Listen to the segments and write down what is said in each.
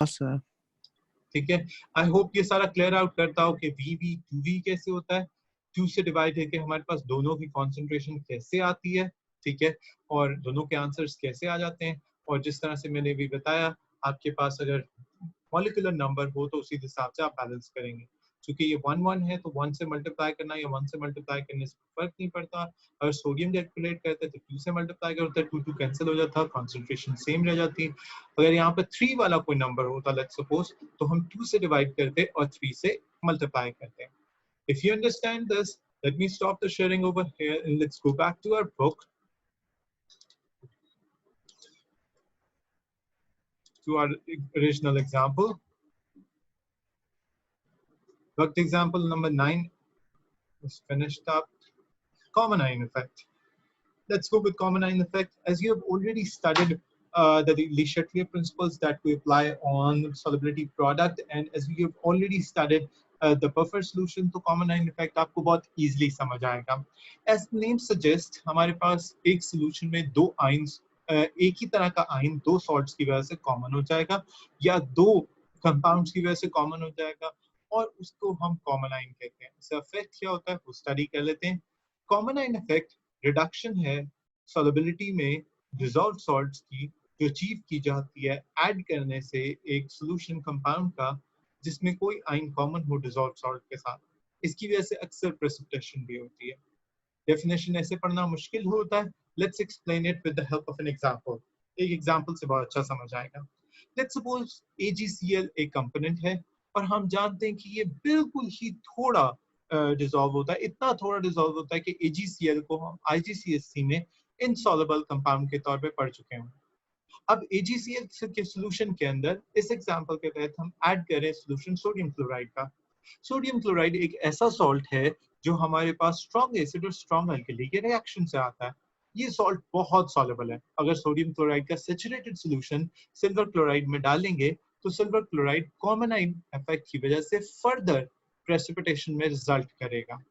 Sir. ठीक है, I hope ये सारा क्लियर आउट करता हो कि वी टू वी कैसे होता है, टू से डिवाइड है कि हमारे पास दोनों की कॉन्सेंट्रेशन कैसे आती है, ठीक है, और दोनों के आंसर्स कैसे आ जाते हैं। और जिस तरह से मैंने भी बताया, आपके पास अगर मॉलिक्यूलर नंबर हो तो उसी हिसाब से आप बैलेंस करेंगे। क्योंकि ये 1 1 है तो 1 से मल्टीप्लाई करना या 1 से मल्टीप्लाई करने से फर्क नहीं पड़ता। अगर सोडियम कैलकुलेट करते हैं तो 2 से मल्टीप्लाई करते हैं, 2 2 कैंसिल हो जाता है, कॉन्सेंट्रेशन सेम रह जाती। अगर यहाँ पे 3 वाला कोई नंबर होता लेट्स सपोज, तो हम 2 से डिवाइड करते और 3 से मल्टीप्लाई करते हैं। If you understand this, let me stop the sharing over here and let's go back to our book, to our original example. Book example number 9 is finished up. Common ion effect. Let's go with common ion effect. As you have already studied the Le Chatelier principles that we apply on solubility product, and as we have already studied the buffer solution, तो common ion effect आपको बहुत easily समझ आएगा. As the name suggests, हमारे पास एक solution में दो ions, एक ही तरह का आयन दो सॉल्ट्स की वजह से कॉमन हो जाएगा या दो कंपाउंड्स की वजह से कॉमन हो जाएगा और उसको हम कॉमन आयन कहते हैं. इसका इफेक्ट क्या होता है वो स्टडी कर लेते हैं. कॉमन आयन इफेक्ट रिडक्शन है सॉल्युबिलिटी में डिसॉल्व सॉल्ट्स की जो अचीव की जाती है ऐड करने से एक सॉल्यूशन कंपाउंड का जिसमें कोई आयन कॉमन हो डिसॉल्व सॉल्ट के साथ. इसकी वजह से अक्सर प्रेसिपिटेशन भी होती है. डेफिनेशन ऐसे पढ़ना मुश्किल होता है. Let's explain it with the help of an example. एक एग्जांपल से बहुत अच्छा समझ आएगा. लेट्स सपोज AgCl एक कंपोनेंट है और हम जानते हैं कि ये बिल्कुल ही थोड़ा डिसॉल्व होता है, इतना थोड़ा डिसॉल्व होता है कि AgCl को हम IGCSC में इनसॉल्युबल कंपाउंड के तौर पे पढ़ चुके हैं. अब AgCl के सॉल्यूशन के अंदर इस एग्जांपल के तहत हम ऐड करें सॉल्यूशन सोडियम क्लोराइड का. सोडियम क्लोराइड एक ऐसा सॉल्ट है जो हमारे पास स्ट्रॉन्ग एसिड और स्ट्रॉन्ग अल्कली के रिएक्शन से आता है. ये सॉल्ट बहुत सॉल्युबल है. अगर सोडियम क्लोराइड का सैचुरेटेड सॉल्यूशन सिल्वर क्लोराइड में डालेंगे तो silver chloride common ion effect की वजह से फर्दर प्रेसिपिटेशन में रिजल्ट करेगा.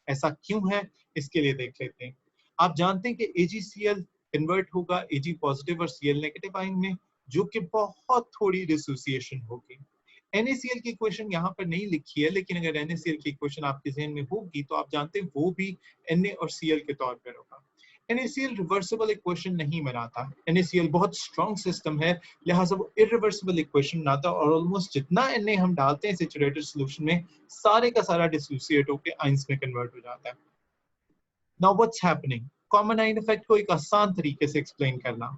ऐसा क्यों है इसके लिए देख लेते हैं. आप जानते हैं कि AgCl कन्वर्ट होगा Ag पॉजिटिव और Cl नेगेटिव आयन में जो कि बहुत थोड़ी डिसोसिएशन होगी. NaCl की इक्वेशन यहाँ पर नहीं लिखी है लेकिन अगर NaCl की इक्वेशन आपके ज़हन में होगी तो आप जानते हैं वो भी Na और Cl के तौर पर होगा. NaCl रिवर्सिबल इक्वेशन नहीं बनाता. NaCl बहुत स्ट्रॉन्ग सिस्टम है लिहाजा वो इरिवर्सिबल इक्वेशन बनाता और ऑलमोस्ट जितना Na हम डालते हैं सैचुरेटेड सॉल्यूशन में सारे का सारा डिसोसिएट होकर आयंस में कन्वर्ट हो जाता है. Now what's happening. Common ion effect को एक आसान तरीके से एक्सप्लेन करना.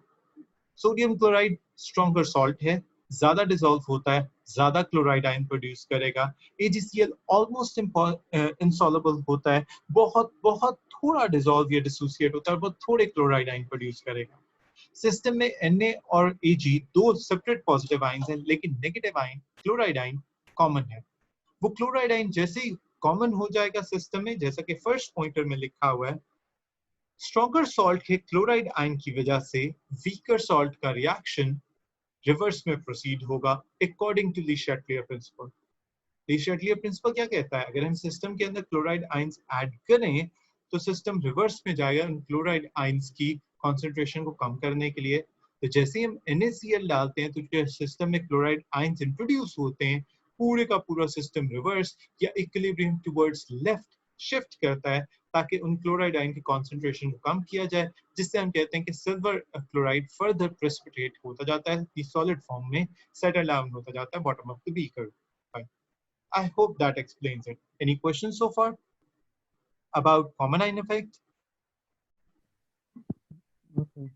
सोडियम क्लोराइड स्ट्रॉन्गर सॉल्ट है, ज्यादा डिसॉल्व होता है, ज्यादा क्लोराइड आयन प्रोड्यूस करेगा. AgCl ऑलमोस्ट इनसॉल्युबल होता है, बहुत बहुत थोड़ा डिसॉल्व या डिसोसिएट होता है, बहुत थोड़े क्लोराइड आयन प्रोड्यूस करेगा. सिस्टम में Na और Ag दो सेपरेट पॉजिटिव आयंस हैं लेकिन negative ion chloride ion common है. वो क्लोराइड आयन जैसे ही कॉमन हो जाएगा सिस्टम में, जैसा कि फर्स्ट पॉइंटर में लिखा हुआ है, स्ट्रॉन्गर सॉल्ट के क्लोराइड आयन की वजह से वीकर सॉल्ट का रिएक्शन रिवर्स में प्रोसीड होगा according to Le Chatelier principle. Le Chatelier principle क्या कहता है? अगर हम सिस्टम के अंदर क्लोराइड आयंस ऐड करें तो सिस्टम रिवर्स में जाएगा उन क्लोराइड आयंस की कॉन्सेंट्रेशन को कम करने के लिए. तो जैसे ही हम NaCl डालते हैं तो जो सिस्टम में क्लोराइड आयंस इंट्रोड्यूस होते हैं पूरे का पूरा सिस्टम रिवर्स या इक्विलिब्रियम टुवर्ड्स लेफ्ट शिफ्ट करता है ताकि उन क्लोराइड आयन की कॉन्सेंट्रेशन को कम किया जाए, जिससे हम कहते हैं कि सिल्वर क्लोराइड फर्दर प्रेसिपिटेट होता जाता है, सॉलिड फॉर्म में सेटल डाउन होता जाता है bottom of the beaker. I hope that explains it. Any questions so far about common ion effect? Okay.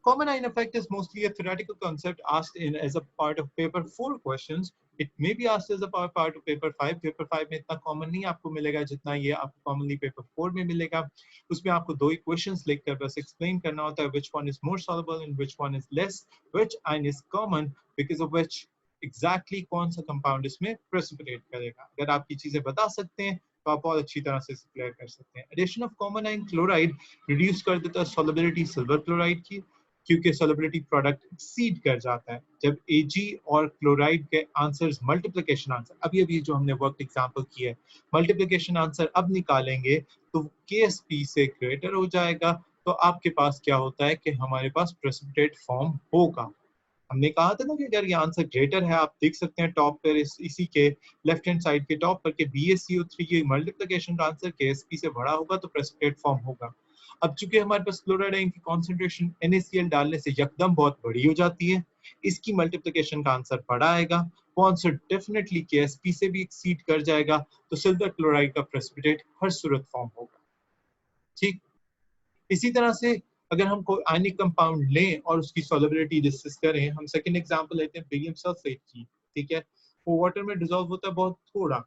Common ion effect is mostly a theoretical concept asked in as a part of paper 4 questions. It may be asked as a part of paper 5. Paper 5 में इतना common नहीं आपको मिलेगा जितना ये आपको commonly paper 4 में मिलेगा. उसमें आपको दो equations लिखकर बस explain करना होता है which one is more soluble and which one is less, which ion is common because of which exactly कौन सा compound इसमें precipitate करेगा. अगर आप ये चीजें बता सकते हैं तो आप बहुत अच्छी तरह से क्लियर कर सकते हैं. Addition of common ion chloride reduce कर देता है solubility silver chloride की क्योंकि solubility product exceed कर जाता है. जब Ag और क्लोराइड के आंसर्स मल्टीप्लिकेशन आंसर अभी जो हमने वर्क एग्जांपल किया है मल्टीप्लिकेशन आंसर अब निकालेंगे तो KSP से ग्रेटर हो जाएगा तो आपके पास क्या होता है कि हमारे पास प्रेसिपिटेट फॉर्म होगा. हमने कहा था ना कि अगर ये आंसर ग्रेटर है, आप देख सकते हैं टॉप पर इसी के लेफ्ट हैंड साइड के टॉप पर के BaCO3 की मल्टीप्लिकेशन का आंसर KSP से बड़ा होगा तो प्रेसिपिटेट फॉर्म होगा। अब चूंकि हमारे पास क्लोराइड आयन की कॉन्सेंट्रेशन NaCl डालने से यकदम बहुत बड़ी हो जाती है, इसकी मल्टीप्लिकेशन का आंसर बड़ा आएगा, वो आंसर डेफिनेटली KSP से भी एक्सीड कर जाएगा, तो सिल्वर क्लोराइड का प्रेसिपिटेट हर सूरत फॉर्म होगा। ठीक, इसी तरह से अगर हम कोई आयनिक कंपाउंड लें और उसकी सॉल्युबिलिटी डिस्कस करें, हम सेकंड एग्जांपल लेते हैं बेरियम सल्फेट की। ठीक है, वो वाटर में डिसॉल्व होता है बहुत थोड़ा।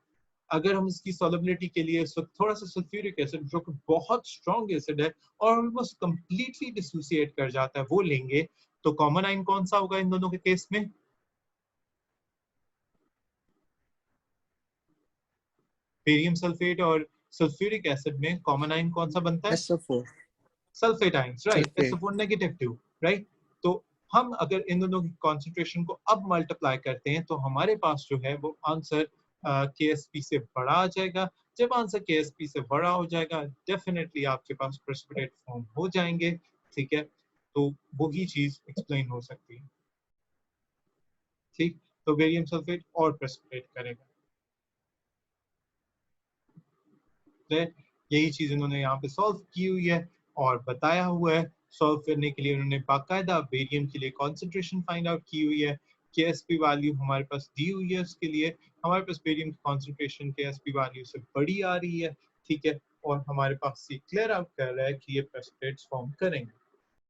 अगर हम इसकी सॉल्युबिलिटी के लिए थोड़ा सा सल्फ्यूरिक एसिड, जो कि बहुत स्ट्रॉन्ग एसिड है और ऑलमोस्ट कंप्लीटली डिसोसिएट कर जाता है, वो लेंगे, तो कॉमन आयन कौन सा होगा इन दोनों के केस में? बेरियम सल्फेट और सल्फ्यूरिक एसिड में कॉमन आयन कौन सा बनता है? SO4 sulphate ions, right, sulphate. SO4 negative 2, right. तो हम अगर इन दोनों की कॉन्सेंट्रेशन को अब मल्टीप्लाई करते हैं तो हमारे पास जो है वो आंसर KSP से बड़ा आ जाएगा। जब आंसर KSP से बड़ा हो जाएगा, डेफिनेटली आपके पास प्रेसिपिटेट फॉर्म हो जाएंगे। ठीक है, तो वही चीज एक्सप्लेन हो सकती है। ठीक, तो बेरियम सल्फेट और प्रेसिपिटेट करेगा। यही चीज इन्होंने यहाँ पे सॉल्व की हुई है और बताया हुआ है। सॉल्व करने के लिए उन्होंने बाकायदा बेरियम के लिए कॉन्सेंट्रेशन फाइंड आउट की हुई है। KSP वैल्यू हमारे पास दी हुई है, उसके लिए हमारे पास बेरियम की कॉन्सेंट्रेशन KSP वैल्यू से बड़ी आ रही है। ठीक है, और हमारे पास ये क्लियर आउट कर रहा है कि ये प्रेसिपिटेट्स फॉर्म करेंगे।